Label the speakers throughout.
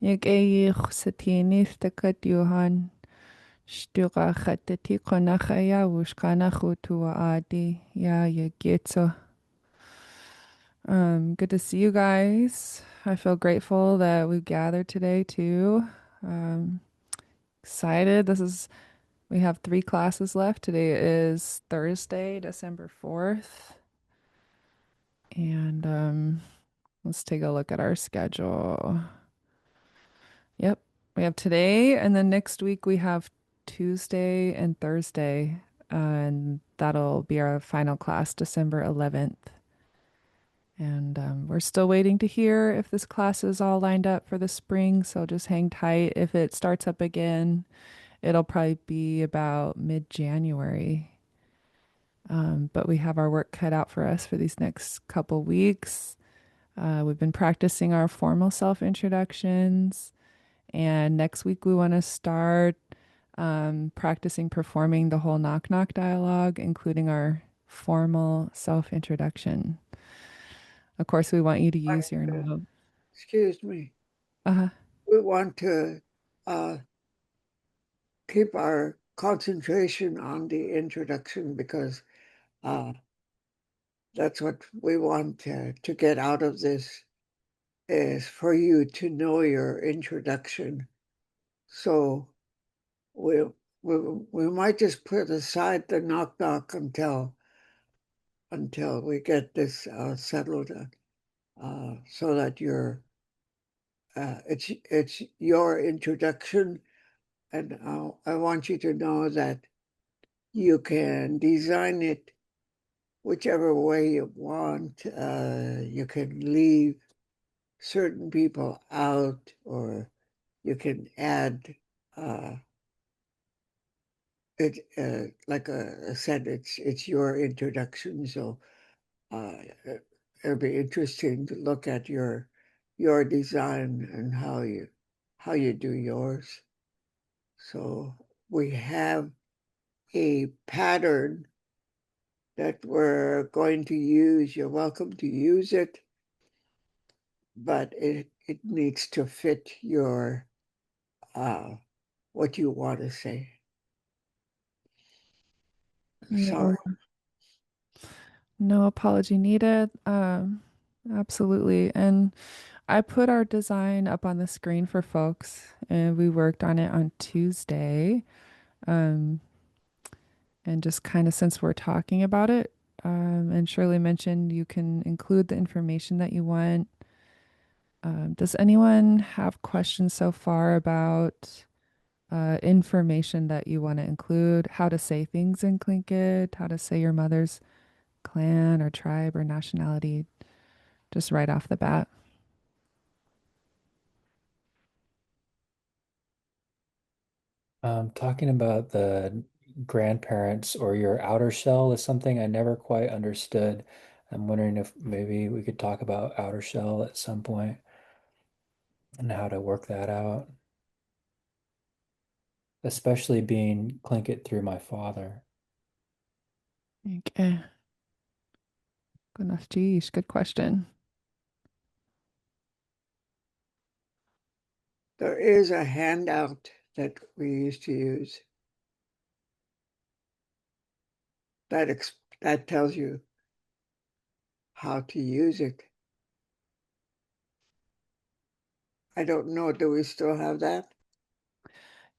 Speaker 1: Яг эйх сатинис такат юхан штуга хатати конахая вушканаху туа adi ya yagetso. Good to see you guys. I feel grateful that we've gathered today too. Um, excited. We have 3 classes left. Today is Thursday, December 4th. And let's take a look at our schedule. Yep. We have today, and then next week we have Tuesday and Thursday. And that'll be our final class, December 11th. And we're still waiting to hear if this class is all lined up for the spring. So just hang tight. If it starts up again, it'll probably be about mid-January. But we have our work cut out for us for these next couple weeks. We've been practicing our formal self introductions. And next week, we want to start practicing performing the whole knock knock dialogue, including our formal self introduction. Of course, we want you to use your
Speaker 2: Uh,
Speaker 1: note.
Speaker 2: Excuse me.
Speaker 1: Uh,
Speaker 2: We want to uh, keep our concentration on the introduction because uh, that's what we want to get out of this is for you to know your introduction. So we we we might just put aside the knock knock until we get this settled, so that it's your introduction, and I want you to know that you can design it whichever way you want. You can leave certain people out, or you can add uh, it. Like I said, it's your introduction, so uh, it'll be interesting to look at your design and how you do yours. So we have a pattern that we're going to use. You're welcome to use it, but it needs to fit your uh, what you want to say.
Speaker 1: yeah,
Speaker 2: Sorry.
Speaker 1: no apology needed. Absolutely. And I put our design up on the screen for folks, and we worked on it on Tuesday. Um, and just kind of since we're talking about it, and Shirley mentioned you can include the information that you want. Does anyone have questions so far about information that you want to include? How to say things in Tlingit, how to say your mother's clan or tribe or nationality, just right off the bat.
Speaker 3: Talking about the grandparents or your outer shell is something I never quite understood. I'm wondering if maybe we could talk about outer shell at some point and how to work that out, especially being Tlingit through my father.
Speaker 1: Okay. Geez, good question.
Speaker 2: There is a handout that we used to use that tells you how to use it. I don't know. Do we still have that?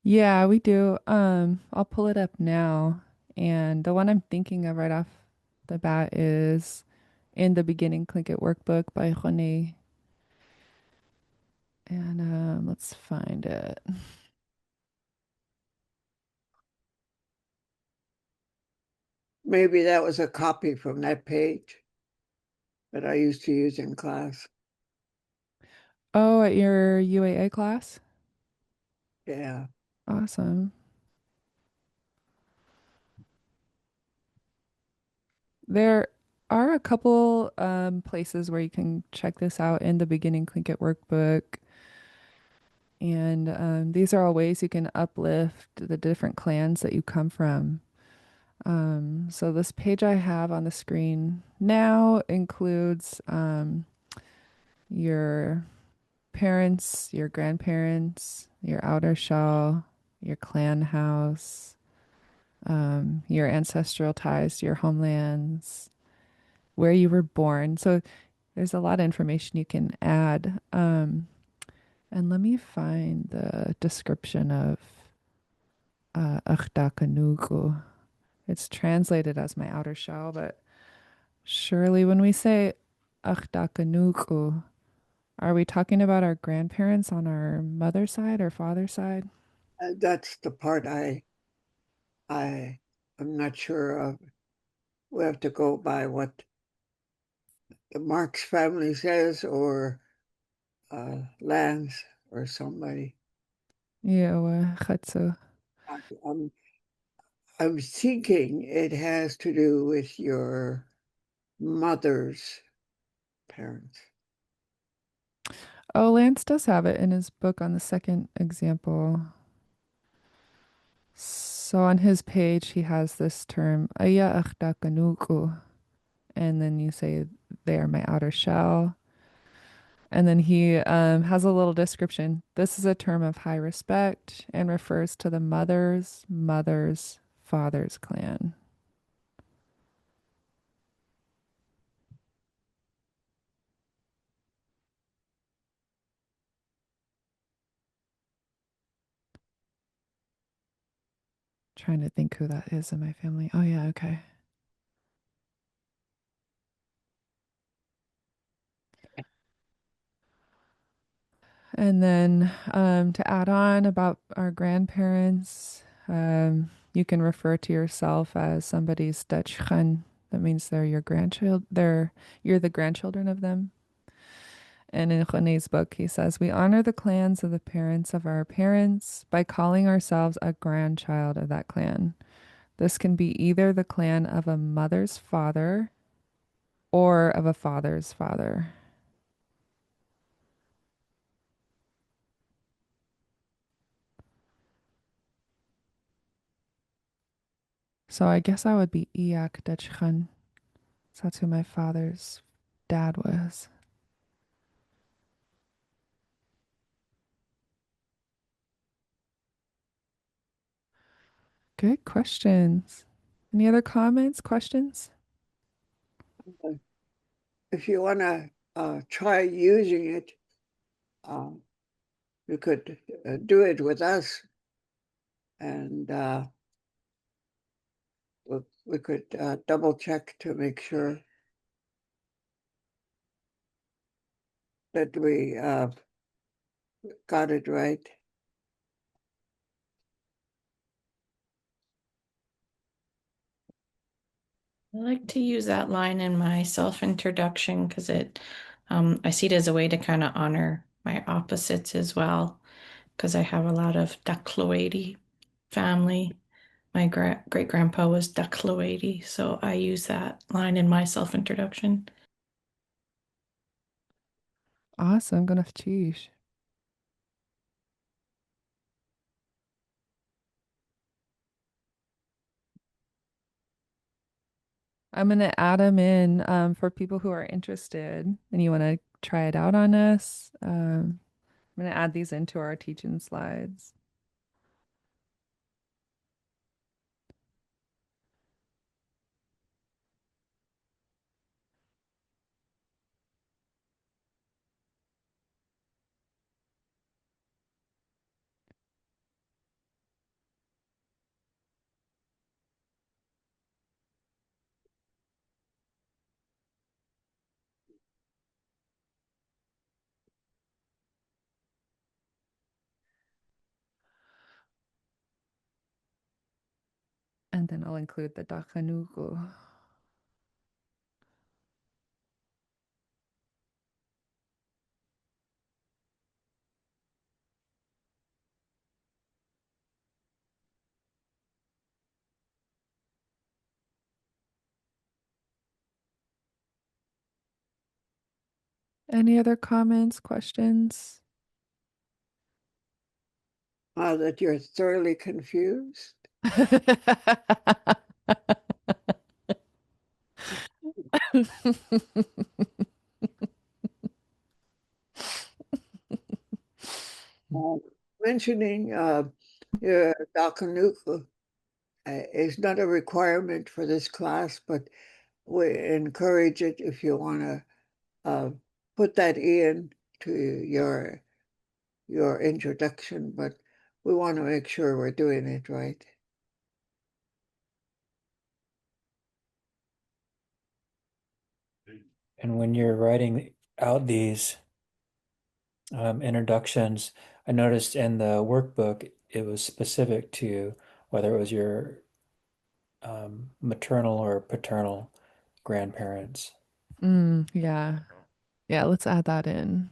Speaker 1: Yeah, we do. I'll pull it up now. And the one I'm thinking of right off the bat is In the Beginning Click It Workbook by Rene. And let's find it.
Speaker 2: Maybe that was a copy from that page that I used to use in class.
Speaker 1: Oh, at your UAA class?
Speaker 2: Yeah.
Speaker 1: Awesome. There are a couple places where you can check this out in the Beginning Click It Workbook. And these are all ways you can uplift the different clans that you come from. So this page I have on the screen now includes your parents, your grandparents, your outer shell, your clan house, your ancestral ties to your homelands, where you were born. So there's a lot of information you can add. And let me find the description of Akhdakanuku. It's translated as my outer shell, but surely when we say Akhdakanuku, are we talking about our grandparents on our mother's side or father's side?
Speaker 2: That's the part I'm not sure of. We have to go by what the Marx family says or Lance or somebody.
Speaker 1: Yeah, Khatsu.
Speaker 2: I'm I'm thinking it has to do with your mother's parents.
Speaker 1: Oh, Lance does have it in his book on the second example. So on his page, he has this term, Aya Akhdakanuku, and then you say they are my outer shell. And then he has a little description. This is a term of high respect and refers to the mother's father's clan. Trying to think who that is in my family. Oh, yeah, okay. And then to add on about our grandparents, you can refer to yourself as somebody's Dutch That means they're your grandchild. You're the grandchildren of them. And in René's book, he says, we honor the clans of the parents of our parents by calling ourselves a grandchild of that clan. This can be either the clan of a mother's father or of a father's father. So I guess I would be Iak Dutchgan. So that's who my father's dad was. Good questions. Any other comments, questions?
Speaker 2: Uh, If you want to try using it, uh, you could do it with us, and we could double check to make sure that we got it right.
Speaker 4: I like to use that line in my self-introduction because I see it as a way to kind of honor my opposites as well. Because I have a lot of Duckloady family. My great grandpa was Duckloady, so I use that line in my self-introduction.
Speaker 1: Awesome. Gonna cheese. I'm gonna add them in for people who are interested and you want to try it out on us. I'm gonna add these into our teaching slides. And then I'll include the Dakanuku. Any other comments, questions?
Speaker 2: That you're thoroughly confused. Uh, Mentioning your Dakanuku is not a requirement for this class, but we encourage it if you want to put that in to your introduction, but we want to make sure we're doing it right.
Speaker 3: And when you're writing out these introductions, I noticed in the workbook it was specific to whether it was your maternal or paternal grandparents.
Speaker 1: Yeah. Yeah, let's add that in.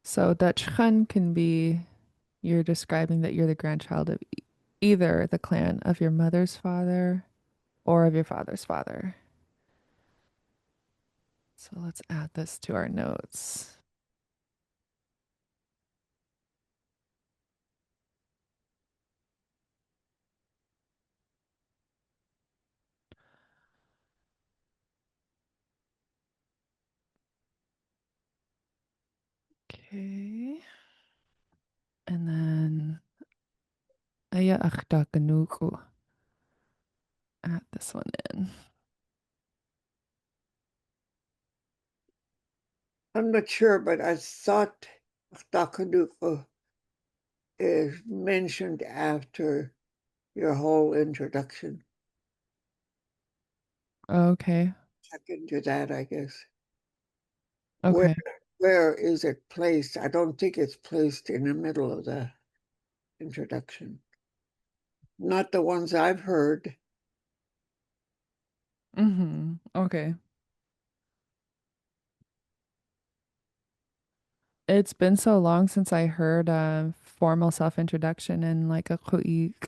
Speaker 1: So Dutch Hun can be you're describing that you're the grandchild of either the clan of your mother's father or of your father's father. So let's add this to our notes. Okay. And then Aya Akhtakanuku. Add this one in.
Speaker 2: I'm not sure, but I thought Dakanuku is mentioned after your whole introduction.
Speaker 1: Okay.
Speaker 2: Check into that, I guess. Where
Speaker 1: Okay.
Speaker 2: where is it placed? I don't think it's placed in the middle of the introduction. Not the ones I've heard.
Speaker 1: Okay. It's been so long since I heard a formal self-introduction in like a Kuik.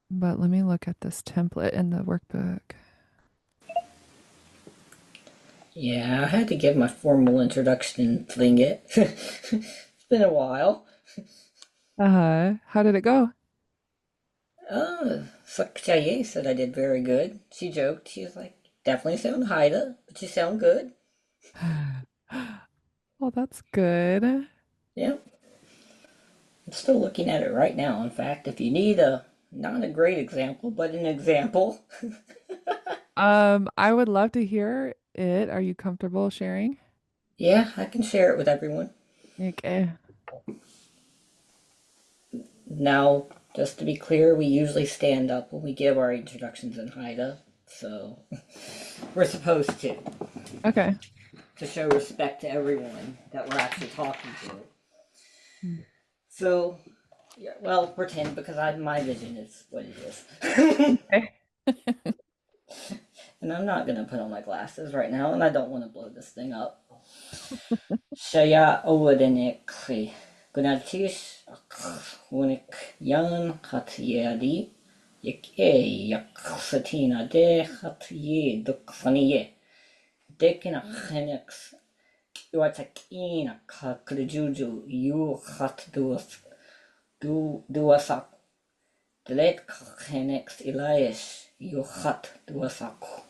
Speaker 1: But let me look at this template in the workbook.
Speaker 5: Yeah, I had to give my formal introduction in Lingit. It's been a while.
Speaker 1: How did it go?
Speaker 5: Sakchaye said I did very good. She joked. She was like, definitely sound Haida, but you sound good.
Speaker 1: Well, that's good.
Speaker 5: Yeah, I'm still looking at it right now. In fact, if you need not a great example, but an example,
Speaker 1: I would love to hear it. Are you comfortable sharing?
Speaker 5: yeah, I can share it with everyone.
Speaker 1: Okay.
Speaker 5: Now, just to be clear, we usually stand up when we give our introductions in Haida, so we're supposed
Speaker 1: Okay.
Speaker 5: to show respect to everyone that we're actually talking to.
Speaker 1: Mm.
Speaker 5: So, yeah, well, pretend because my vision is what it is.
Speaker 1: Okay.
Speaker 5: And I'm not going to put on my glasses right now, and I don't want to blow this thing up. Shaya owadenekri. Gunatish unik yan hat yadi. Yak e yak satina de hat ye duksaniye. Dekina henex. Iwatakina ka krijuju yu hat duasak. Delet henex Elias yu hat duasaku.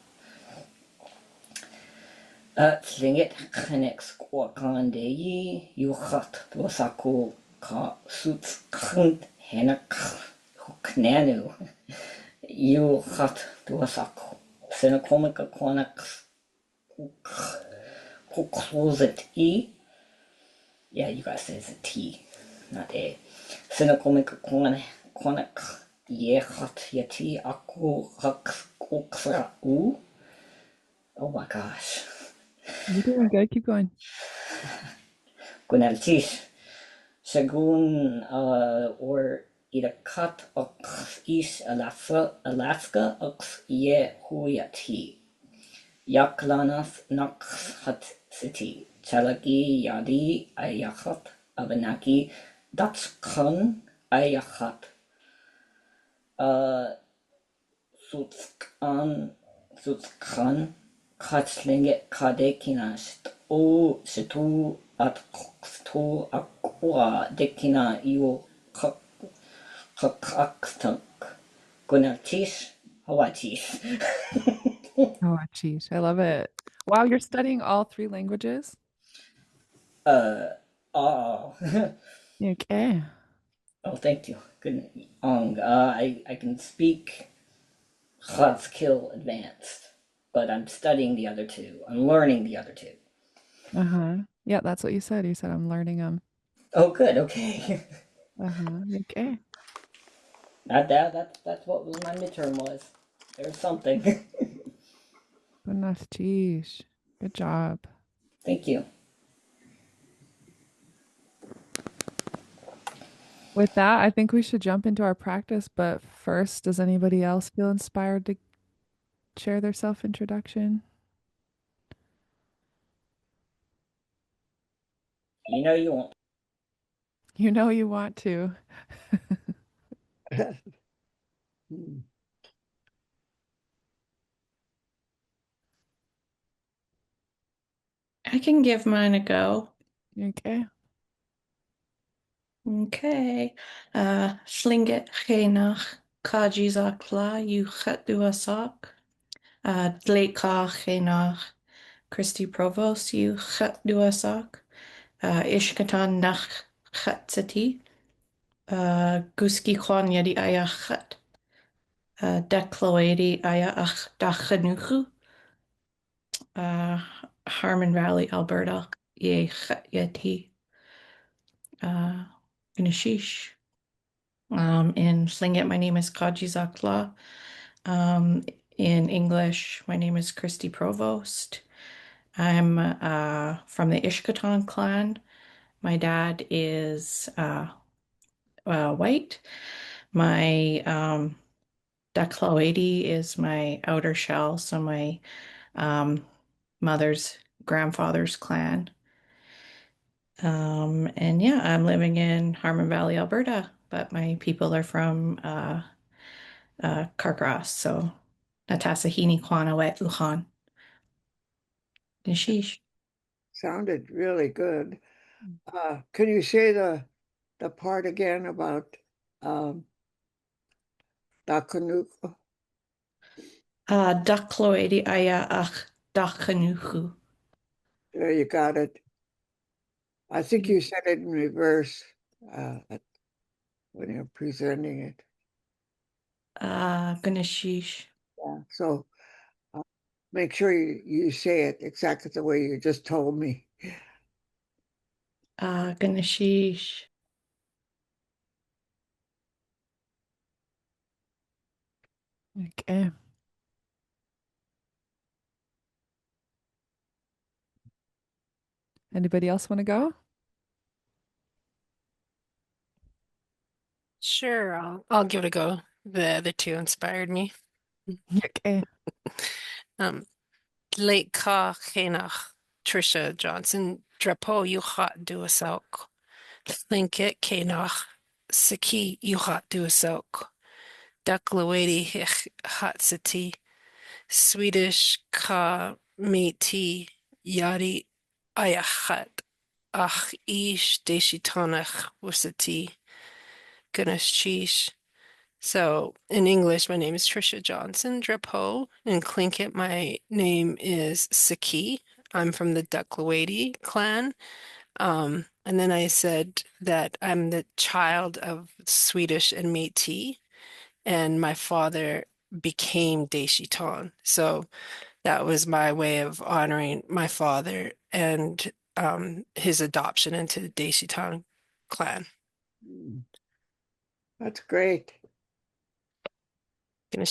Speaker 5: Tlingit henex kwakande yi yu hat duasaku ka suits kant henek huknanu yu hat duasaku. Senacomica quanax closet e. Yeah, you guys say it's a T, not A. Senacomica quanax ye hat yeti aku hak uksra u. Oh my gosh.
Speaker 1: You're doing good. Keep going.
Speaker 5: Gunaltish. Shagun or irakat ox ish Alaska ox ye huyati. Yaklanas nox hat city. Chalagi yadi ayachat abenaki datskun ayachat. Sutskan Sutskan Katslinge Kadekina Shitu at Sto Aqua Dekina Yu Kakakstank Gunatish Hawatish.
Speaker 1: Oh, geez. I love it. Wow, you're studying all three languages?
Speaker 5: Uh, oh,
Speaker 1: Okay.
Speaker 5: oh, thank you. Good. I can speak Skill Advanced, but I'm studying the other two. I'm learning the other two.
Speaker 1: Uh-huh. Yeah, that's what you said. You said I'm learning them.
Speaker 5: Oh, good. Okay.
Speaker 1: Uh-huh. Okay.
Speaker 5: That's what my midterm was. There's something.
Speaker 1: Good enough. Geez. Good job.
Speaker 5: Thank you.
Speaker 1: With that, I think we should jump into our practice, but first, does anybody else feel inspired to share their self-introduction?
Speaker 5: You know you won't.
Speaker 1: You know you want to.
Speaker 2: Hmm.
Speaker 4: I can give mine a go.
Speaker 1: Okay.
Speaker 4: Okay. Lingit Class Kajizakla you Duasak. Late Christy Provost you Duasak. Ishkatan nach Chatzati. Guski Kwan Yadi Ayachat. Decloedi Aya Ach Dachanuchu. Uh, Harmon Valley, Alberta. Ye Yeti. Inishish. In Slingit, my name is Kaji Zakla. In English, my name is Christy Provost. I'm from the Ishkatan clan. My dad is white. My Dakloedi is my outer shell, so my um, mother's grandfather's clan. And yeah, I'm living in Harmon Valley, Alberta, but my people are from Carcross, so Natasahini Kwana Wet Lujan. Nishish.
Speaker 2: Sounded really good. Can you say the part again about um, Dakanuk?
Speaker 4: Dakloedi aya ach dakanuhu.
Speaker 2: There, you got it. I think you said it in reverse when you're presenting it.
Speaker 4: Ganeshish.
Speaker 2: Yeah. So make sure you say it exactly the way you just told me.
Speaker 4: Ganeshish.
Speaker 1: Okay. Anybody else want to go?
Speaker 6: Sure, I'll give it a go. The other two inspired me.
Speaker 1: Okay.
Speaker 6: Um, Late Ka Chénach, Trisha Johnson, Drapo Yuchat Duasauk, Linkit Chénach, Saki Yuchat Duasauk, Duckloady Hatsati, Swedish Ka Métis, Yadi Ayachat, Ach Ish Deshitanach Wusati, Gunash. So in English, my name is Trisha Johnson Drapeau. In Tlingit, my name is Saki. I'm from the Duckloady clan. And then I said that I'm the child of Swedish and Métis, and my father became Deshiton. So that was my way of honoring my father and his adoption into the Deshiton clan.
Speaker 2: Mm, that's great.
Speaker 6: Gonna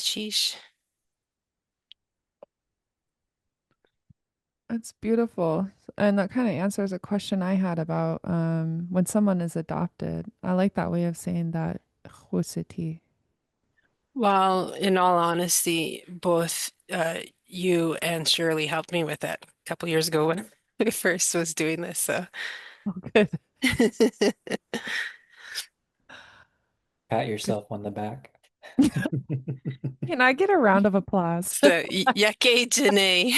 Speaker 1: That's beautiful. And that kind of answers a question I had about when someone is adopted. I like that way of saying that. Chusiti.
Speaker 6: Well, in all honesty, both you and Shirley helped me with that a couple years ago when I first was doing this. So,
Speaker 1: Oh, good.
Speaker 3: Pat
Speaker 1: Good.
Speaker 3: yourself on the back.
Speaker 1: Can I get a round of applause?
Speaker 6: so yake Janae.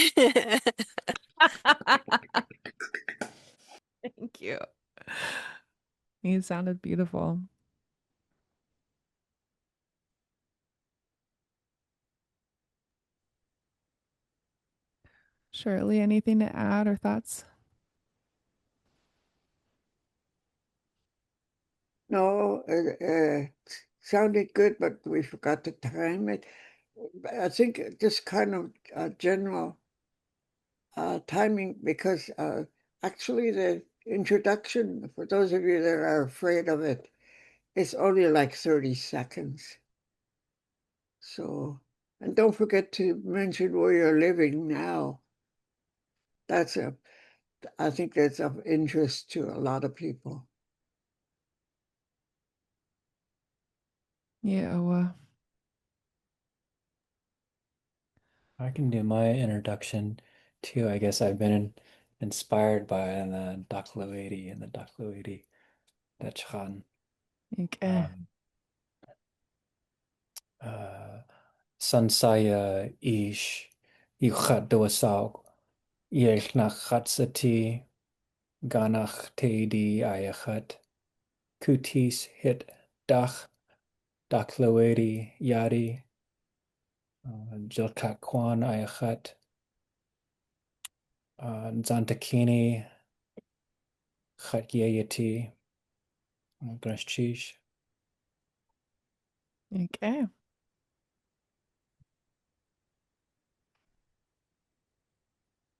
Speaker 1: Thank you. You sounded beautiful. Shirley, anything to add or thoughts?
Speaker 2: No, it sounded good, but we forgot to time it. I think just kind of general timing because actually the introduction, for those of you that are afraid of it, is only like 30 seconds. So, and don't forget to mention where you're living now. That's a, I think that's of interest to a lot of people.
Speaker 1: Yeah,
Speaker 3: I can do my introduction too. I guess I've been inspired by the Dakloedi and the Dakloedi Dachran.
Speaker 1: okay.
Speaker 3: Um, uh, Sansaya ish yuchat doasau yechnach chatsati ganach teidi ayachat kutis hit dach Dakloedi yadi jilkat kwan ayachat Zantakini Chatyayati Grashchish.
Speaker 1: Okay.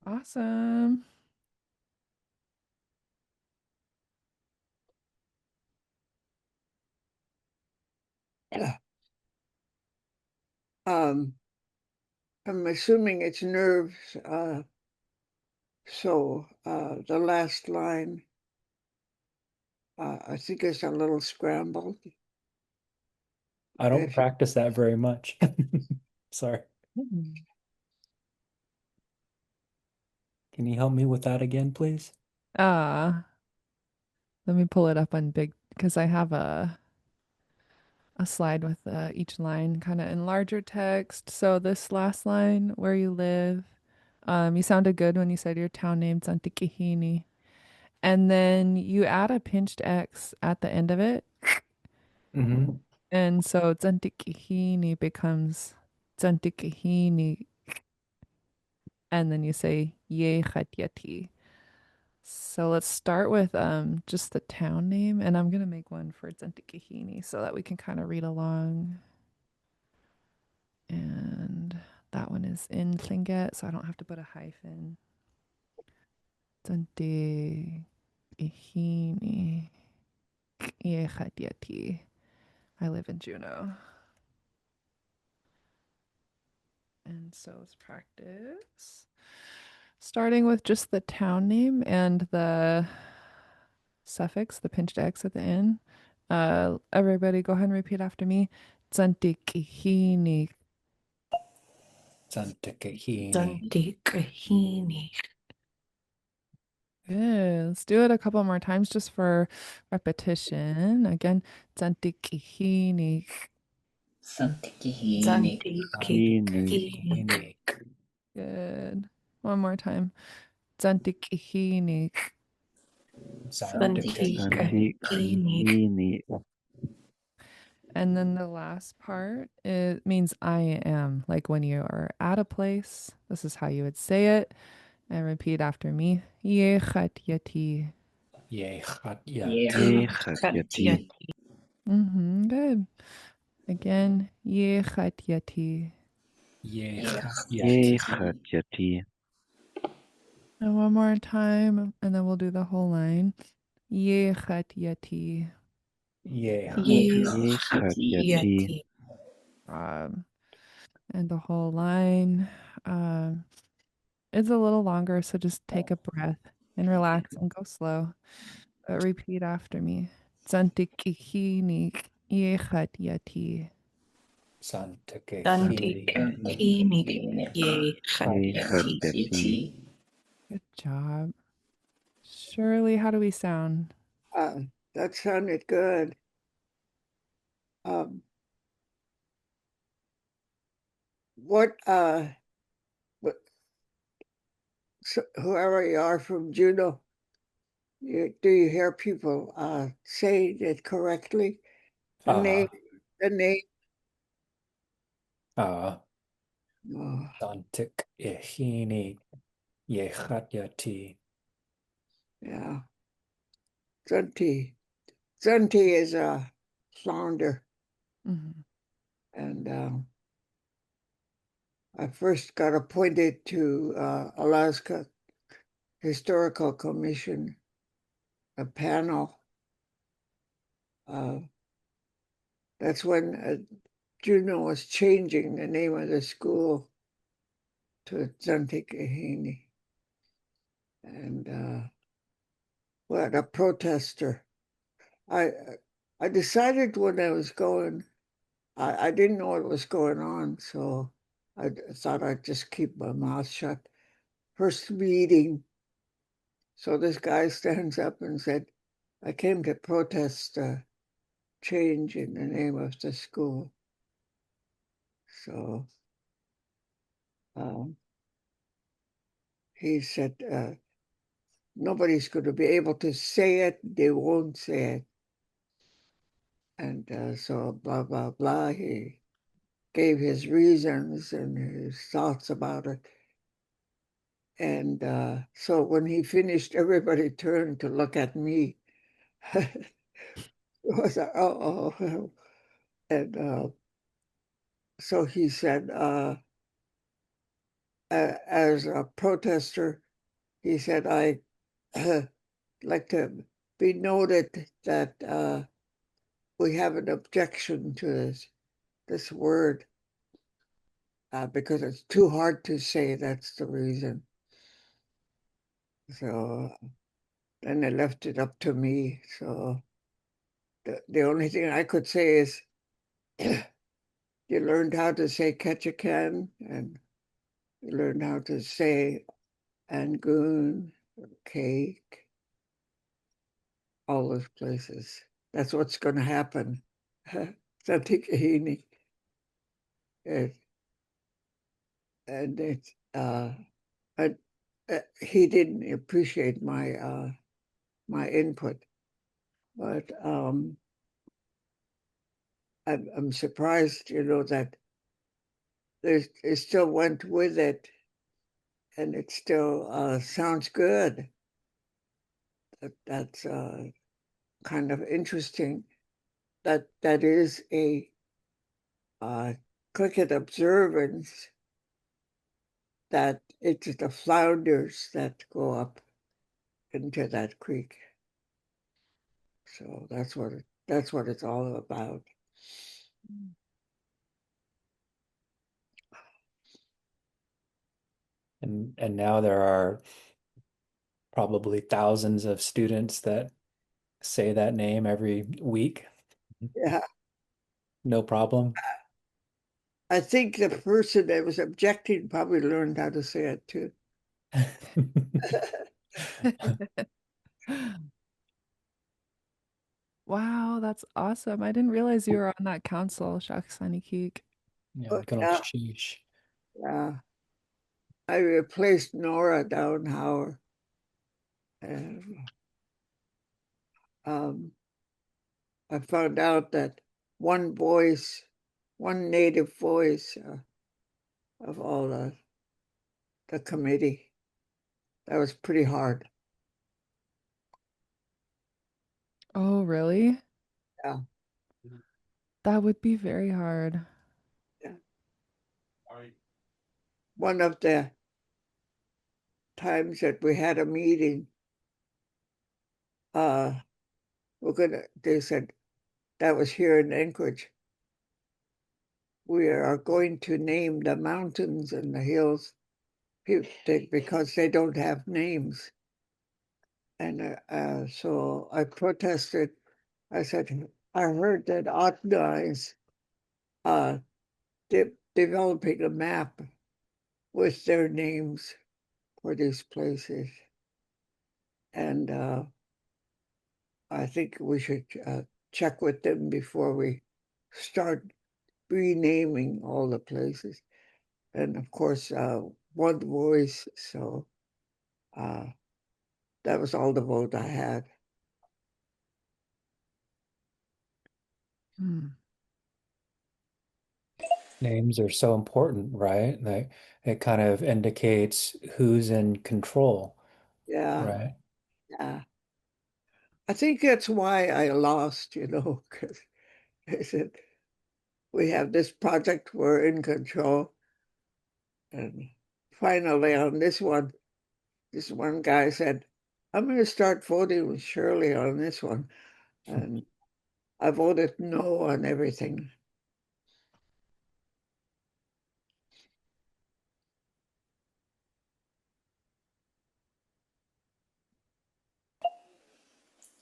Speaker 1: Awesome.
Speaker 2: Yeah. Um, I'm assuming it's nerves. So the last line, I think is a little scrambled.
Speaker 3: I don't
Speaker 2: If you,
Speaker 3: practice that very much. Sorry. Can you help me with that again, please?
Speaker 1: Uh, Let me pull it up on big because I have a slide with each line kind of in larger text. So this last line, where you live, you sounded good when you said your town name's Antikihini. And then you add a pinched X at the end of it.
Speaker 3: Mm-hmm.
Speaker 1: And so Tsantikihini becomes Tsantikihini. And then you say Ye Khatyati. So let's start with just the town name. And I'm gonna make one for Tsantikihini so that we can kind of read along. And that one is in Lingit, so I don't have to put a hyphen. Tsantikihini. Ye Khatyati. I live in Juneau. And so let's practice. Starting with just the town name and the suffix, the pinched X at the end. Everybody go ahead and repeat after me. Tsantikihini.
Speaker 3: Santakahini.
Speaker 4: Dantikahini.
Speaker 1: Good. Let's do it a couple more times just for repetition. Again, Tsantikihini.
Speaker 5: Santikihini.
Speaker 4: Dantikahini.
Speaker 3: Santakahini.
Speaker 1: Good. One more time. Tsantikihini.
Speaker 3: Santakahini.
Speaker 4: Dantikahini.
Speaker 7: Santikahini.
Speaker 1: And then the last part, it means I am. Like when you are at a place, this is how you would say it. And repeat after me. Ye khatyati.
Speaker 3: Yechatyati.
Speaker 7: Yechatyati.
Speaker 4: Yekhatyati.
Speaker 1: Good. Again, ye khatyati.
Speaker 3: Yechatyati.
Speaker 7: Yechatyati.
Speaker 1: And one more time, and then we'll do the whole line. Ye khatyati.
Speaker 3: Yechatyati.
Speaker 7: Yechatyati.
Speaker 4: Yekhatyati.
Speaker 1: Um, and the whole line. Um, it's a little longer, so just take a breath and relax and go slow. But repeat after me. Tsantikihini yechat.
Speaker 3: Santakahini.
Speaker 4: Dantikahini. Yekhatyati.
Speaker 7: Yechatyati.
Speaker 1: Good job. Shirley, how do we sound?
Speaker 2: that sounded good. Um, what, what, so whoever you are from Juneau, do you hear people saying it correctly? The name,
Speaker 3: Ah,
Speaker 2: the name.
Speaker 3: ah,
Speaker 2: Oh,
Speaker 3: Santakahini. Yechat
Speaker 2: Yeah. Zunti. Zunti is a flounder.
Speaker 1: Mhm.
Speaker 2: And I first got appointed to Alaska Historical Commission, a panel. That's when Juneau was changing the name of the school to Zunti. And what a protester. I I decided when I was going, I didn't know what was going on, so I thought I'd just keep my mouth shut. First meeting, so this guy stands up and said, I came to protest change in the name of the school. So um, he said, nobody's going to be able to say it, they won't say it. And so blah, blah, blah. He gave his reasons and his thoughts about it. And so when he finished, everybody turned to look at me. It was like, oh. And so he said, as a protester, he said, I like to be noted that we have an objection to this word because it's too hard to say. That's the reason. So then they left it up to me. So the only thing I could say is you learned how to say Ketchikan and you learned how to say Angoon, cake, all those places. That's what's going to happen. Satikahini. It, and it's I, he didn't appreciate my input, but I'm surprised, that it still went with it, and it still sounds good. That's kind of interesting. That is a cricket observance. That it's the flounders that go up into that creek. So that's what it's all about.
Speaker 3: And now there are probably thousands of students that say that name every week.
Speaker 2: Yeah,
Speaker 3: No problem.
Speaker 2: I think the person that was objecting probably learned how to say it too.
Speaker 1: Wow, that's awesome. I didn't realize you were on that council, Shucks, Honey Geek.
Speaker 3: Yeah,
Speaker 2: But
Speaker 3: good old
Speaker 2: yeah,
Speaker 3: sheesh.
Speaker 2: yeah. I replaced Nora Downhour. And um, I found out that one voice, one native voice of all the committee, that was pretty hard.
Speaker 1: Oh, really?
Speaker 2: Yeah,
Speaker 1: That would be very hard.
Speaker 2: yeah. One of the times that we had a meeting, uh, they said, that was here in Anchorage. We are going to name the mountains and the hills because they don't have names. And so I protested. I said, I heard that Atna is uh, developing a map with their names for these places. And I think we should check with them before we start renaming all the places. And of course, one voice. So uh, that was all the vote I had.
Speaker 1: Hmm.
Speaker 3: Names are so important, right? Like it kind of indicates who's in control,
Speaker 2: Yeah,
Speaker 3: right?
Speaker 2: yeah. I think that's why I lost, because I said, we have this project, we're in control. And finally, on this one guy said, I'm going to start voting with Shirley on this one. And I voted no on everything.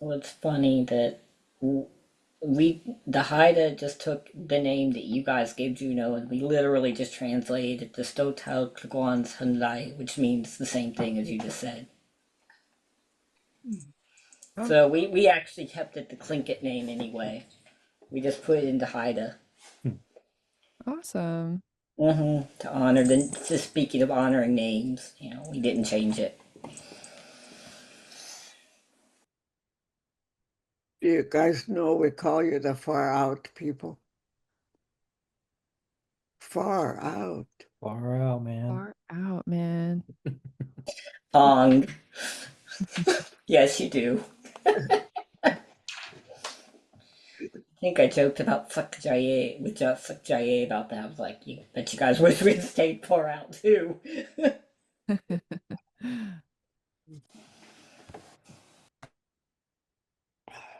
Speaker 5: Well, it's funny that the Haida just took the name that you guys gave Juno, and we literally just translated it to Stotal Klaguan's Hyundai, which means the same thing as you just said.
Speaker 1: Oh,
Speaker 5: So we actually kept it the Tlingit name anyway. We just put it into Haida.
Speaker 3: Hmm.
Speaker 1: awesome.
Speaker 5: To honor the, just speaking of honoring names, we didn't change it.
Speaker 2: You guys know we call you the far out people. Far out.
Speaker 3: Far out, man.
Speaker 1: Far out, man.
Speaker 5: Ong. Yes, you do. I think I joked about Sakjaye with Sakjaye about that. I was like, you bet you guys wish we'd stayed far out too.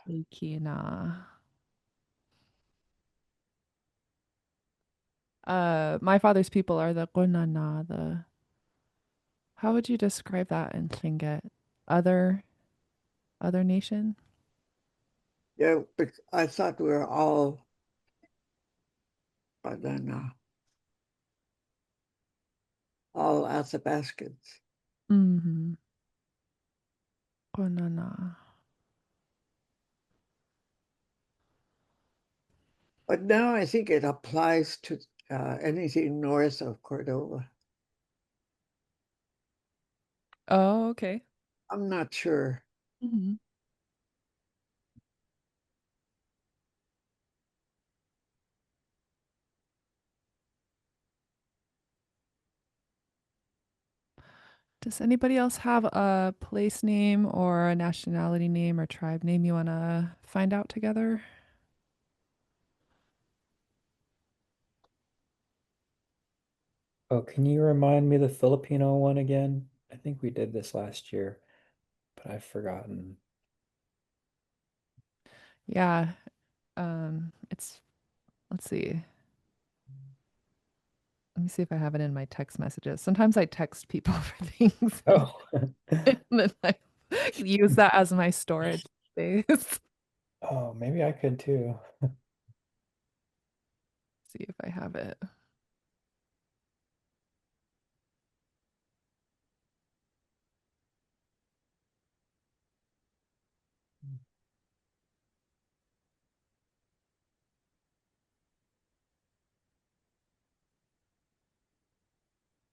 Speaker 1: Ikina. My father's people are the Gunana, the how would you describe that in Tlingit? Other other nation?
Speaker 2: Yeah, I thought we were all, but then all Athabascans.
Speaker 1: Mm-hmm. Gunana.
Speaker 2: But now I think it applies to anything north of Cordova.
Speaker 1: Oh, okay.
Speaker 2: I'm not sure.
Speaker 1: Hmm. Does anybody else have a place name or a nationality name or tribe name you want to find out together?
Speaker 3: Oh, can you remind me the Filipino one again? I think we did this last year, but I've forgotten.
Speaker 1: Yeah. It's let's see. Let me see if I have it in my text messages. Sometimes I text people for things
Speaker 3: Oh.
Speaker 1: and then I use that as my storage space.
Speaker 3: Oh, maybe I could too.
Speaker 1: See if I have it.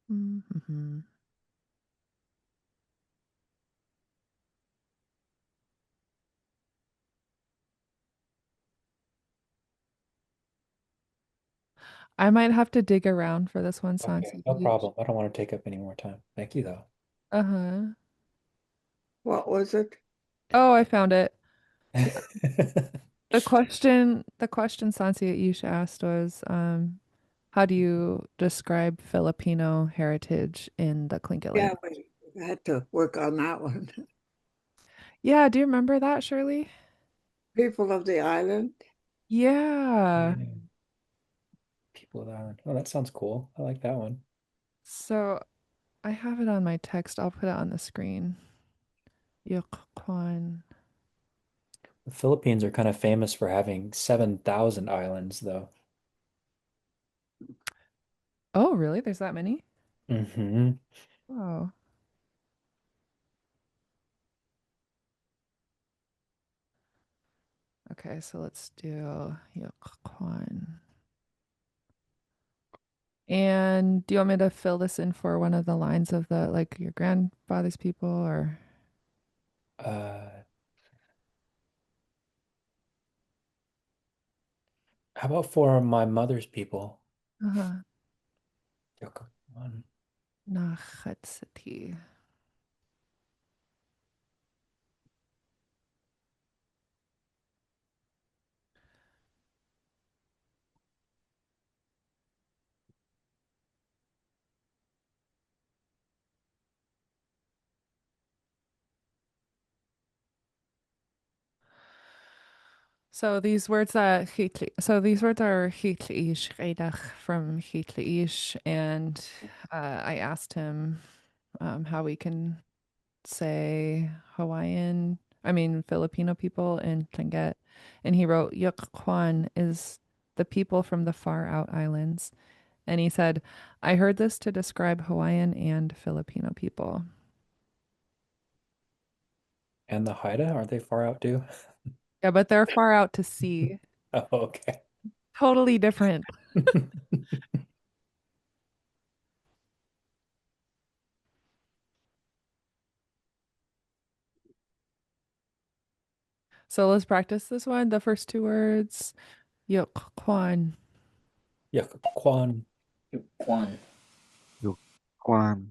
Speaker 1: Hmm. I might have to dig around for this one,
Speaker 3: Okay,
Speaker 1: Sansi.
Speaker 3: no problem. I don't want to take up any more time. Thank you, though.
Speaker 1: Uh-huh.
Speaker 2: What was it?
Speaker 1: Oh, I found it. Yeah. The question Sansi Ish asked was, how do you describe Filipino heritage in the Tlingit
Speaker 2: Yeah,
Speaker 1: language?
Speaker 2: we had to work on that one.
Speaker 1: Yeah, do you remember that, Shirley?
Speaker 2: People of the island.
Speaker 1: Yeah.
Speaker 3: Yeah. People of the island. Oh, that sounds cool. I like that one.
Speaker 1: So I have it on my text. I'll put it on the screen. Yukon.
Speaker 3: The Philippines are kind of famous for having 7,000 islands, though.
Speaker 1: Oh, really? There's that many?
Speaker 3: Hmm.
Speaker 1: Oh. Okay, so let's do Yukon. And do you want me to fill this in for one of the lines of the like your grandfather's people or
Speaker 3: Uh, how about for my mother's people?
Speaker 1: Uh-huh.
Speaker 3: Yokon.
Speaker 1: Nachatsati. So these words are Hitlish Redach from Hitlish, and I asked him how we can say Filipino people in Tlingit, and he wrote Yuk Kwan is the people from the far out islands, and he said, I heard this to describe Hawaiian and Filipino people.
Speaker 3: And the Haida, aren't they far out too?
Speaker 1: Yeah, but they're far out to sea,
Speaker 3: Oh, okay.
Speaker 1: totally different. So let's practice this one. The first two words, Yuk Kwan.
Speaker 3: Yokon.
Speaker 5: Yuan.
Speaker 7: Yukwan,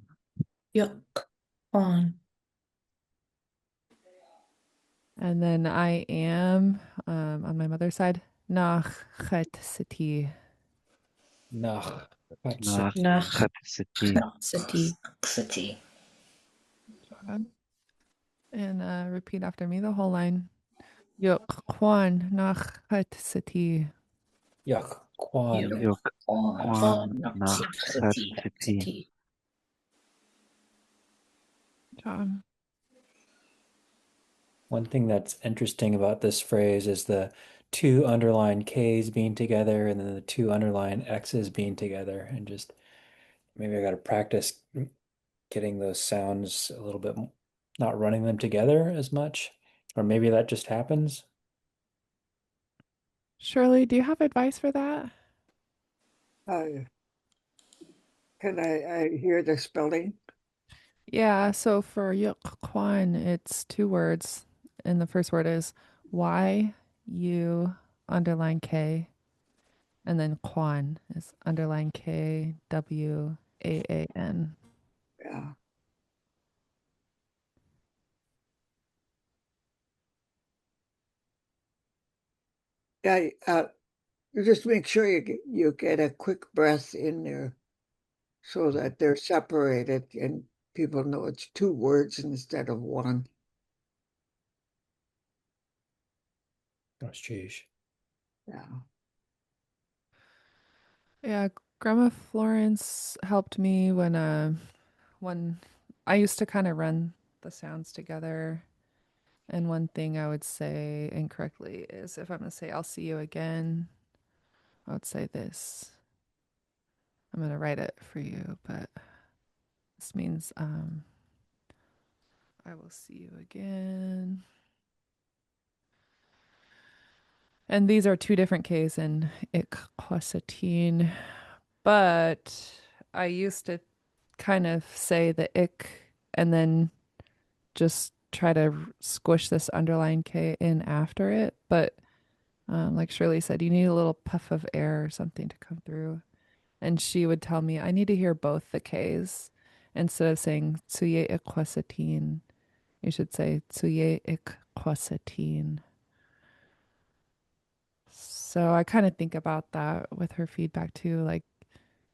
Speaker 4: Yuck. On.
Speaker 1: And then I am on my mother's side, Nach Chet City.
Speaker 3: Nach.
Speaker 7: Nach
Speaker 4: Nach.
Speaker 7: City,
Speaker 4: City.
Speaker 5: City.
Speaker 1: And repeat after me the whole line. Yuk Kwan Nach Chet City.
Speaker 3: Yokon.
Speaker 5: Yuan.
Speaker 7: Yukwan, Nach
Speaker 5: City.
Speaker 7: City,
Speaker 4: City.
Speaker 1: John.
Speaker 3: One thing that's interesting about this phrase is the two underlined K's being together and then the two underlined X's being together. And just maybe I got to practice getting those sounds a little bit, not running them together as much. Or maybe that just happens.
Speaker 1: Shirley, do you have advice for that?
Speaker 2: Uh, can I hear the spelling?
Speaker 1: Yeah, so for Yuk Kwan, it's two words. And the first word is Y U underline K. And then Kwan is underline Kwaan.
Speaker 2: Yeah. Yeah. You just make sure you get a quick breath in there so that they're separated and people know it's two words instead of one.
Speaker 3: Oh, sheesh.
Speaker 2: Yeah.
Speaker 1: Yeah, Grandma Florence helped me when I used to kind of run the sounds together. And one thing I would say incorrectly is if I'm gonna say I'll see you again, I would say this. I'm gonna write it for you, but this means I will see you again. And these are two different K's in ikquasatin, but I used to kind of say the ick and then just try to squish this underlying K in after it. But like Shirley said, you need a little puff of air or something to come through. And she would tell me, I need to hear both the K's. Instead of saying tsuye ikquasatin, you should say tsuye ikquasatin. So I kind of think about that with her feedback too, like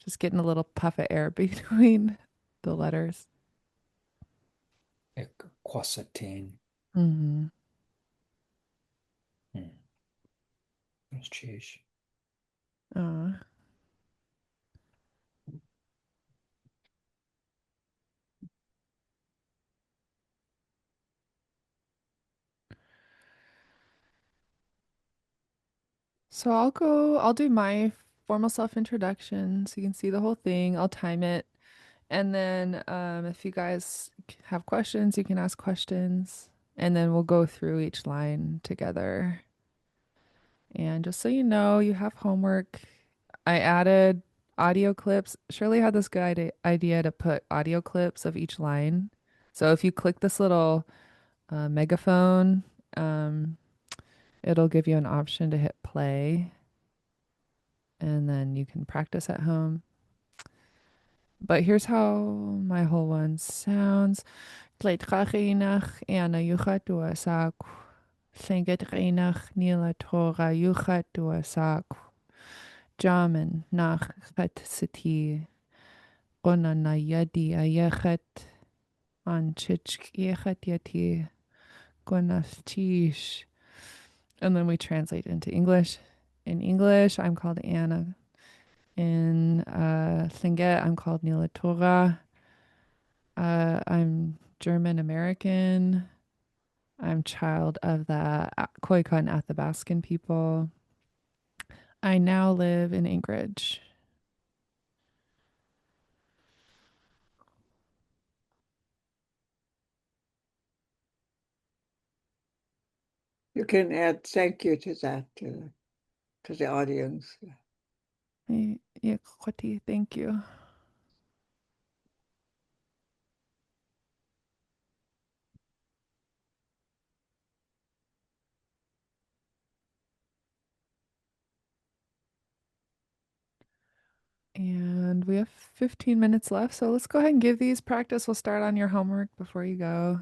Speaker 1: just getting a little puff of air between the letters.
Speaker 3: Quasatine.
Speaker 1: Hmm.
Speaker 3: Sheesh.
Speaker 1: Uh, so I'll do my formal self-introduction so you can see the whole thing. I'll time it. And then if you guys have questions, you can ask questions. And then we'll go through each line together. And just so you know, you have homework. I added audio clips. Shirley had this good idea to put audio clips of each line. So if you click this little megaphone, um, it'll give you an option to hit play. and then you can practice at home. But here's how my whole one sounds. Tleitchachinach Anna Yuchatua Sak. Tlengetrinach Nila Torah Yuchatua Sak. Jamin nach Chet Siti. Ona Nayadi Ayechet. Anchich Yechet Yati. Gonaftish. And then we translate into English. In English, I'm called Anna. In Tlinget, I'm called Nila Torah. I'm German American. I'm child of the Khoikan and Athabascan people. I now live in Anchorage.
Speaker 2: You can add thank you to that to the audience.
Speaker 1: Yeah, Khoti, thank you. And we have 15 minutes left, so let's go ahead and give these practice. We'll start on your homework before you go.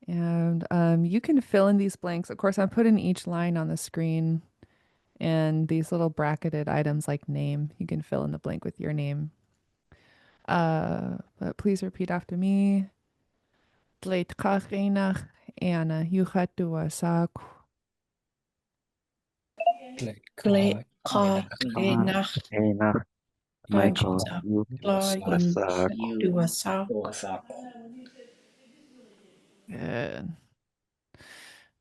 Speaker 1: And you can fill in these blanks. Of course, I'm putting each line on the screen and these little bracketed items like name. You can fill in the blank with your name. But please repeat after me. Tleitkachinach Anna Yuchatua Sak.
Speaker 3: Gleka
Speaker 7: Ah,
Speaker 4: Nach
Speaker 7: Enak, Michael,
Speaker 4: Anchisa
Speaker 7: you
Speaker 4: Clawing
Speaker 7: wasak,
Speaker 5: You
Speaker 4: do a sock.
Speaker 5: Osako.
Speaker 1: Good.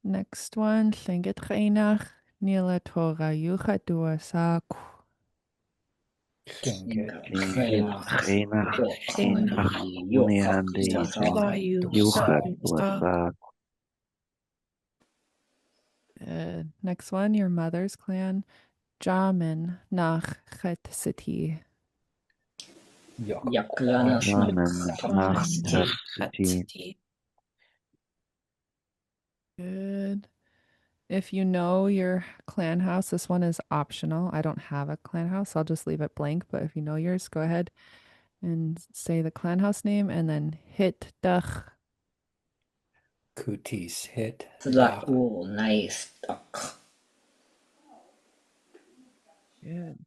Speaker 1: Next one. Tlengetchinach Nila Torah Yuchatua Sak.
Speaker 3: Ginget
Speaker 7: Lingit, Enak,
Speaker 4: Chenach
Speaker 7: Uniande,
Speaker 4: Playu
Speaker 7: Yuchat,
Speaker 4: Sock.
Speaker 7: wasak,
Speaker 1: Good. Next one. Your mother's clan. Jamin Nach Chet City.
Speaker 5: Yaklanas
Speaker 7: Ramen, Nach,
Speaker 4: Honesty.
Speaker 7: City,
Speaker 4: Hatsity.
Speaker 1: Good. If you know your clan house, this one is optional. I don't have a clan house. I'll just leave it blank. But if you know yours, go ahead and say the clan house name and then hit dach.
Speaker 3: Kutis hit da
Speaker 5: Tlaku nice duck.
Speaker 1: Good.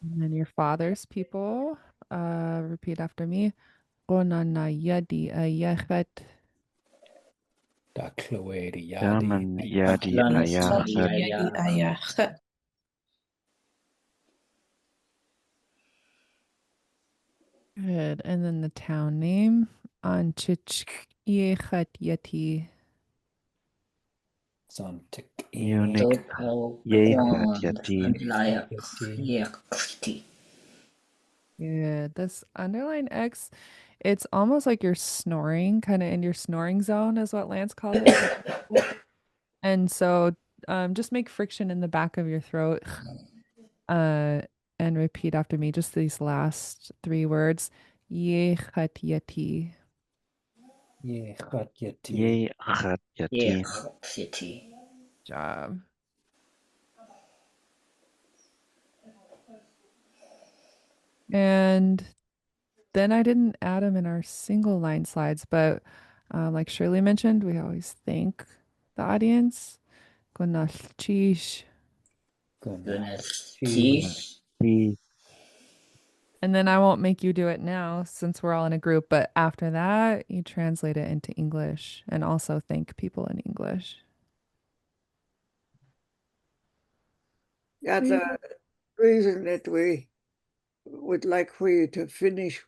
Speaker 1: And then your father's people, repeat after me. Gonana yadi ayechet.
Speaker 3: da Cloedi Yadi
Speaker 7: Ramen, Yadi,
Speaker 5: Yaklanas
Speaker 7: Ayachat,
Speaker 4: Yadi
Speaker 5: Yaya.
Speaker 4: Ayah.
Speaker 1: Good. And then the town name. Anchich yechet yeti.
Speaker 3: Santikini
Speaker 7: Unique,
Speaker 5: Topel
Speaker 7: Yefat,
Speaker 5: Pond
Speaker 7: Yati,
Speaker 5: and Layak
Speaker 3: Yati
Speaker 5: Yakti.
Speaker 1: Yeah, this underline X, it's almost like you're snoring, kind of in your snoring zone, is what Lance called it. And so just make friction in the back of your throat uh, and repeat after me just these last three words. Yechat yeti.
Speaker 3: Ye Chat Yati
Speaker 7: Ye, Chat, Yati,
Speaker 5: Yak City.
Speaker 1: Job. And then I didn't add them in our single line slides, but like Shirley mentioned, we always thank the audience. Gonalchish.
Speaker 5: Goodness
Speaker 3: Gunachi
Speaker 5: tea.
Speaker 7: Unati,
Speaker 1: And then I won't make you do it now since we're all in a group, but after that, you translate it into English and also thank people in English.
Speaker 2: Yeah,
Speaker 1: We
Speaker 2: the reason that we would like for you to finish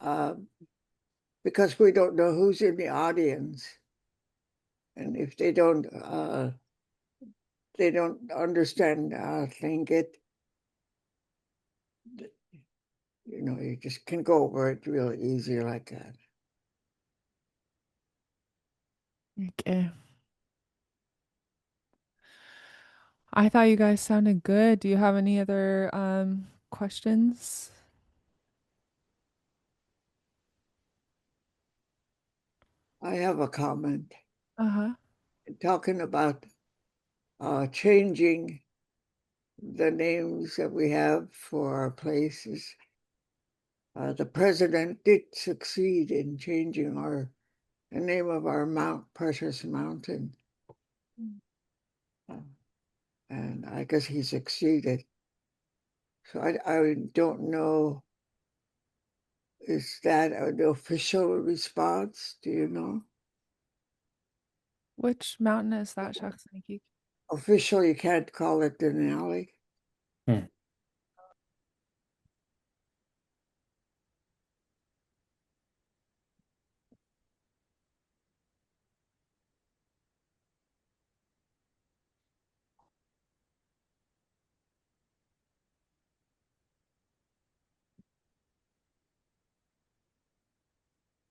Speaker 2: um, because we don't know who's in the audience, and if they don't understand Tlingit, you just can go over it really easy like that.
Speaker 1: Okay. I thought you guys sounded good. Do you have any other questions?
Speaker 2: I have a comment.
Speaker 1: Uh-huh.
Speaker 2: talking about changing the names that we have for our places. The president did succeed in changing the name of our Precious Mountain. Uh, and I guess he succeeded. So I don't know, is that an official response? Do you know?
Speaker 1: Which mountain is that, Shaksani?
Speaker 2: Official, you can't call it Denali.
Speaker 3: Hmm.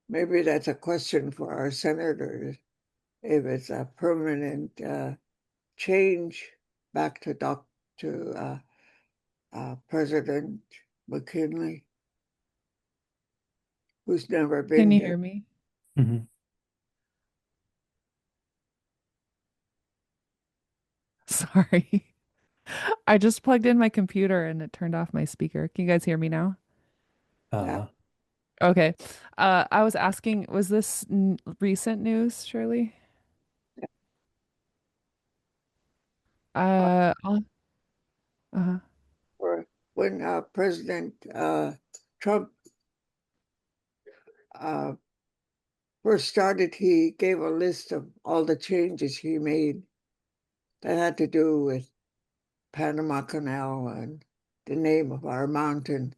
Speaker 2: Maybe that's a question for our senators, if it's a permanent change back to President McKinley, who's never
Speaker 1: Can
Speaker 2: been
Speaker 1: you
Speaker 2: here.
Speaker 1: hear me?
Speaker 3: Mhm.
Speaker 1: Sorry. I just plugged in my computer and it turned off my speaker. Can you guys hear me now?
Speaker 2: Yeah,
Speaker 3: Uh,
Speaker 1: Okay. I was asking, was this recent news, Shirley?
Speaker 2: uh,
Speaker 1: I'll, uh
Speaker 2: when President Trump uh, first started, he gave a list of all the changes he made that had to do with Panama Canal and the name of our mountain.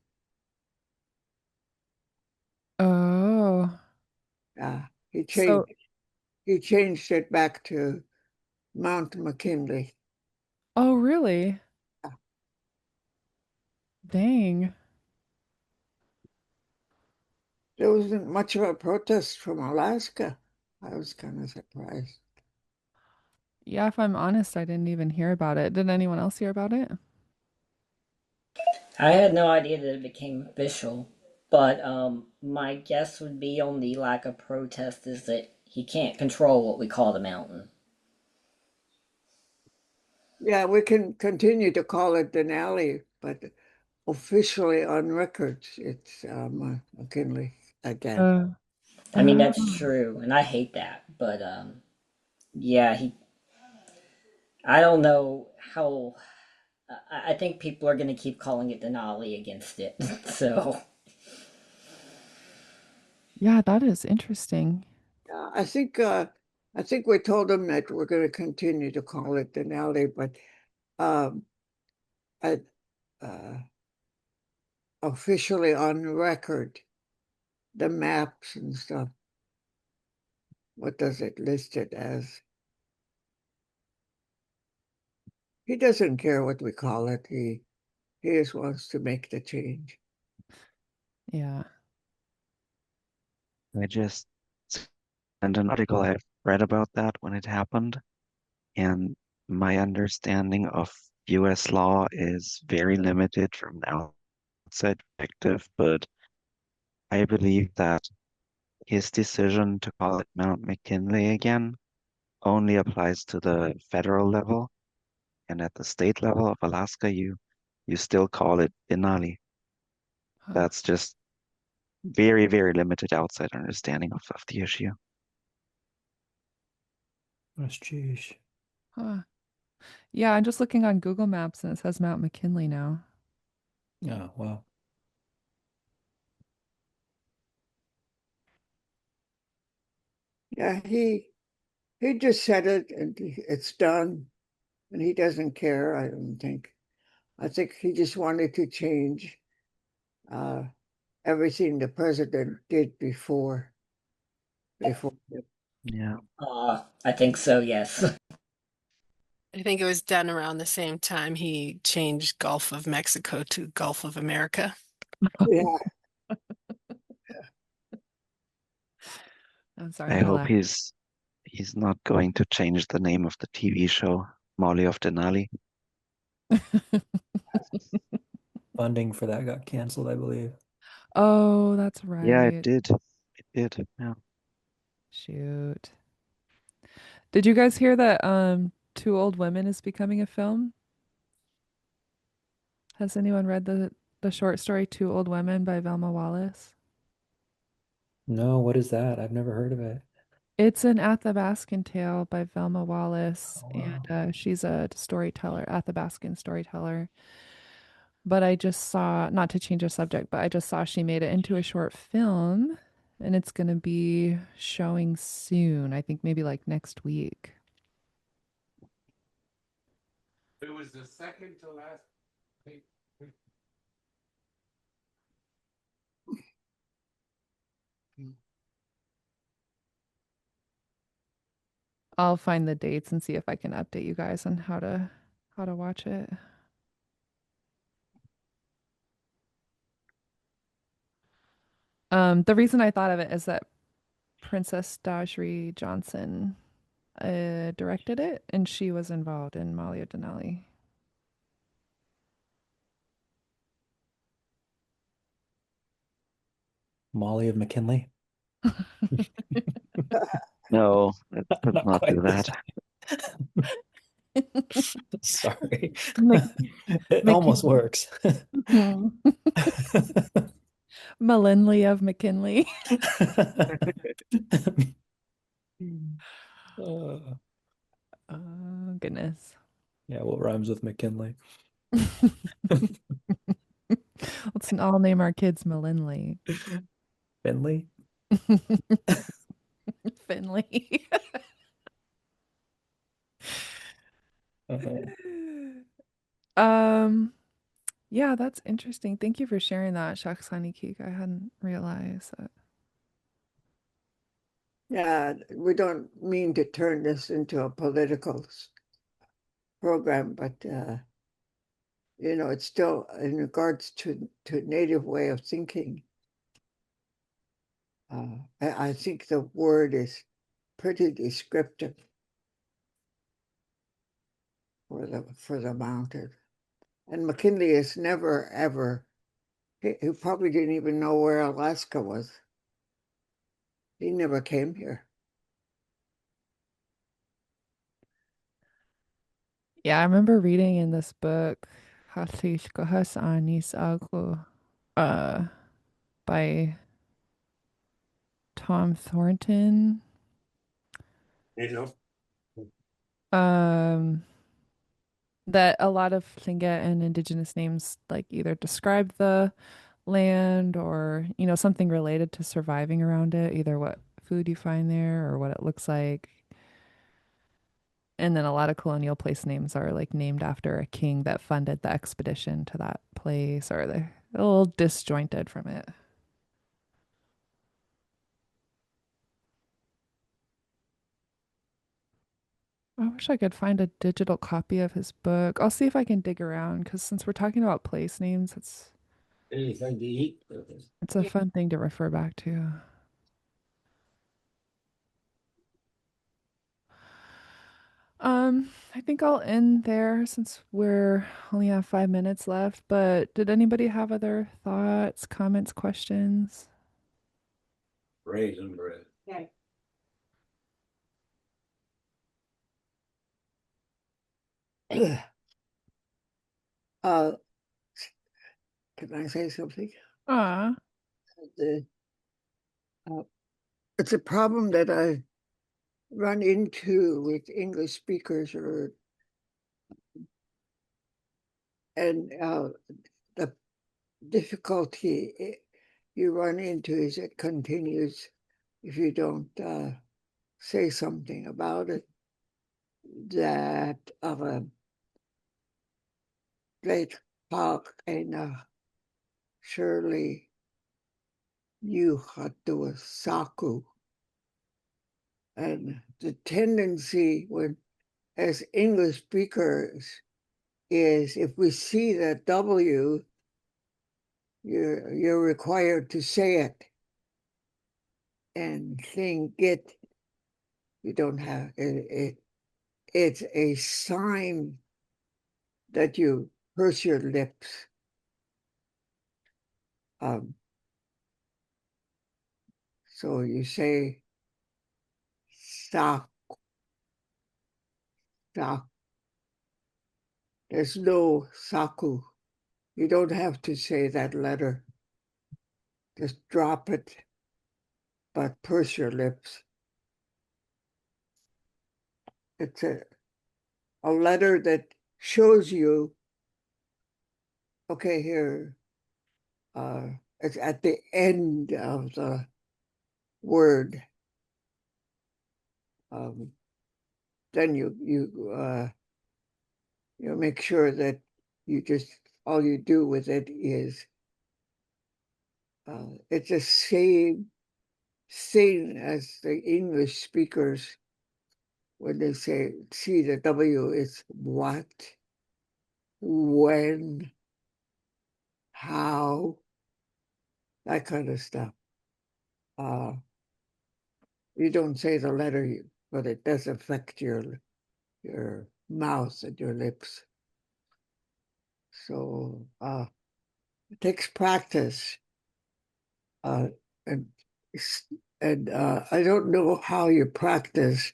Speaker 1: Oh,
Speaker 2: Uh, he
Speaker 1: so,
Speaker 2: changed he changed it back to Mount McKinley.
Speaker 1: oh, really?
Speaker 2: Uh,
Speaker 1: Dang.
Speaker 2: There wasn't much of a protest from Alaska. I was kind of surprised.
Speaker 1: Yeah, if I'm honest, I didn't even hear about it. Did anyone else hear about it?
Speaker 5: I had no idea that it became official, but my guess would be on the lack of protest is that he can't control what we call the mountain.
Speaker 2: Yeah, we can continue to call it Denali, but officially on records, it's McKinley again.
Speaker 1: Uh,
Speaker 5: I mean,
Speaker 1: oh,
Speaker 5: that's true, and I hate that, but yeah, he. I don't know how. I think people are going to keep calling it Denali against it. So
Speaker 1: yeah, that is interesting.
Speaker 2: Yeah, I think we told them that we're going to continue to call it Denali, but um, I, uh, officially on record, the maps and stuff, what does it list it as? He doesn't care what we call it. He just wants to make the change.
Speaker 1: Yeah.
Speaker 7: I just sent an article I read about that when it happened, and my understanding of US law is very limited from an outside perspective, but I believe that his decision to call it Mount McKinley again only applies to the federal level, and at the state level of Alaska, you still call it Denali.
Speaker 1: Huh.
Speaker 7: That's just very, very limited outside understanding of the issue.
Speaker 3: that's jeez.
Speaker 1: Huh. Yeah, I'm just looking on Google Maps and it says Mount McKinley now.
Speaker 3: Oh, wow.
Speaker 2: Yeah, he just said it and it's done, and he doesn't care. I don't think. I think he just wanted to change uh, everything the president did before.
Speaker 7: Yeah,
Speaker 5: I think so. Yes.
Speaker 6: I think it was done around the same time he changed Gulf of Mexico to Gulf of America.
Speaker 2: Yeah,
Speaker 1: I'm
Speaker 7: I
Speaker 1: sorry, I
Speaker 7: hope
Speaker 1: laughed.
Speaker 7: he's not going to change the name of the TV show Molly of Denali.
Speaker 3: Funding for that got canceled, I believe.
Speaker 1: Oh, that's
Speaker 7: Yeah, it
Speaker 1: right.
Speaker 7: did. It did. Yeah.
Speaker 1: Shoot. Did you guys hear that Two Old Women is becoming a film? Has anyone read the short story Two Old Women by Velma Wallace?
Speaker 3: No, what is that? I've never heard of it.
Speaker 1: It's an Athabascan tale by Velma Wallace,
Speaker 3: Oh,
Speaker 1: and
Speaker 3: wow.
Speaker 1: she's a storyteller, Athabascan storyteller. But I just saw, not to change the subject, but I just saw she made it into a short film, and it's going to be showing soon. I think maybe like next week. I'll find the dates and see if I can update you guys on how to watch it. The reason I thought of it is that Princess Dajri Johnson directed it, and she was involved in Malia Denali.
Speaker 3: Molly of McKinley?
Speaker 7: No, let's
Speaker 3: Not
Speaker 7: not do
Speaker 3: quite the
Speaker 7: that.
Speaker 3: same. Sorry.
Speaker 1: Mc,
Speaker 3: It almost
Speaker 1: McKin
Speaker 3: works.
Speaker 1: Melinley of McKinley.
Speaker 3: Uh,
Speaker 1: Oh, goodness.
Speaker 3: yeah, what rhymes with McKinley?
Speaker 1: Let's all name our kids Melinley.
Speaker 3: Finley?
Speaker 1: Finley.
Speaker 3: Uh,
Speaker 1: Um, yeah, that's interesting. Thank you for sharing that, Shaksani Keek. I hadn't realized that.
Speaker 2: Yeah, we don't mean to turn this into a political program, but it's still in regards to native way of thinking. I think the word is pretty descriptive for the mountain. And McKinley is never ever. He probably didn't even know where Alaska was. He never came here.
Speaker 1: Yeah, I remember reading in this book, Hatishkohas Anis Agu, uh, by Tom Thornton. Um, that a lot of Tlingit and indigenous names like either describe the land or, something related to surviving around it, either what food you find there or what it looks like. And then a lot of colonial place names are like named after a king that funded the expedition to that place, or they're a little disjointed from it. I wish I could find a digital copy of his book. I'll see if I can dig around because since we're talking about place names, it's a fun thing to refer back to. I think I'll end there since we're only have 5 minutes left. But did anybody have other thoughts, comments, questions?
Speaker 2: uh, can I say something?
Speaker 1: Ah,
Speaker 2: The, uh, it's a problem that I run into with English speakers, and the difficulty you run into is it continues if you don't say something about it. That late park and surely you had to saku, and the tendency when as English speakers is if we see the W, you're required to say it, and saying get you don't have it's a sign that you purse your lips. Um, so you say stop sa. There's no saku. You don't have to say that letter. Just drop it, but purse your lips. It's a letter that shows you, okay, here, it's at the end of the word. Then you make sure that you just all you do with it is it's the same thing as the English speakers when they say see the W, it's what, when, how, that kind of stuff. You don't say the letter, but it does affect your mouth and your lips. So it takes practice. Uh, and and I don't know how you practice,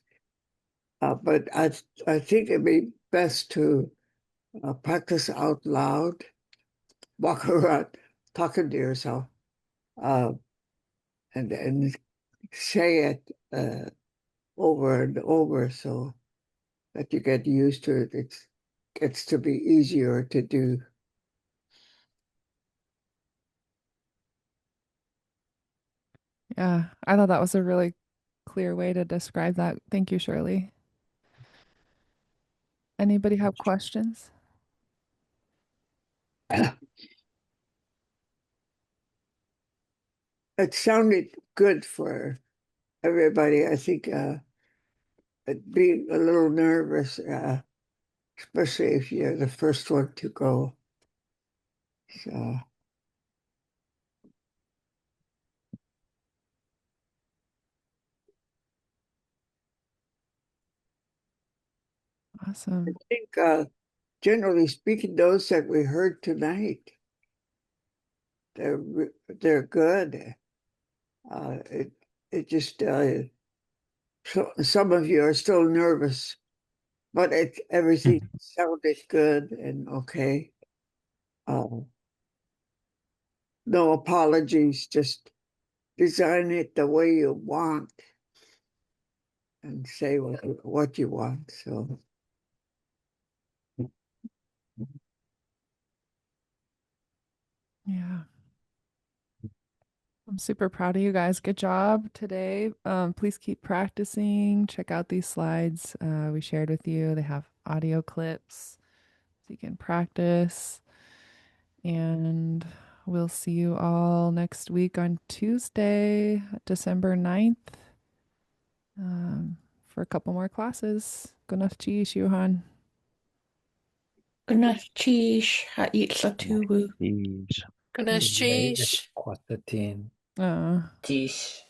Speaker 2: but I think it'd be best to practice out loud, walk around talking to yourself, uh, and say it over and over so that you get used to it. It gets to be easier to do.
Speaker 1: Yeah, I thought that was a really clear way to describe that. Thank you, Shirley. Anybody have questions?
Speaker 2: It sounded good for everybody. I think being a little nervous, especially if you're the first one to go. So I
Speaker 1: Awesome.
Speaker 2: think, generally speaking, those that we heard tonight, they're they're good. It just so, some of you are still nervous, but everything sounded good and okay. Uh, no apologies, just design it the way you want and say what you want. So
Speaker 1: Yeah. I'm super proud of you guys. Good job today. Please keep practicing. Check out these slides we shared with you. They have audio clips so you can practice. And we'll see you all next week on Tuesday, December 9th, for a couple more classes. Good enough, Johan.
Speaker 4: Good night, cheese. Hait sa tuwu.
Speaker 3: Jeez.
Speaker 6: Ganesh
Speaker 3: Today is
Speaker 6: Cheesh.
Speaker 3: Quasatin.
Speaker 1: Uh,
Speaker 5: Tish.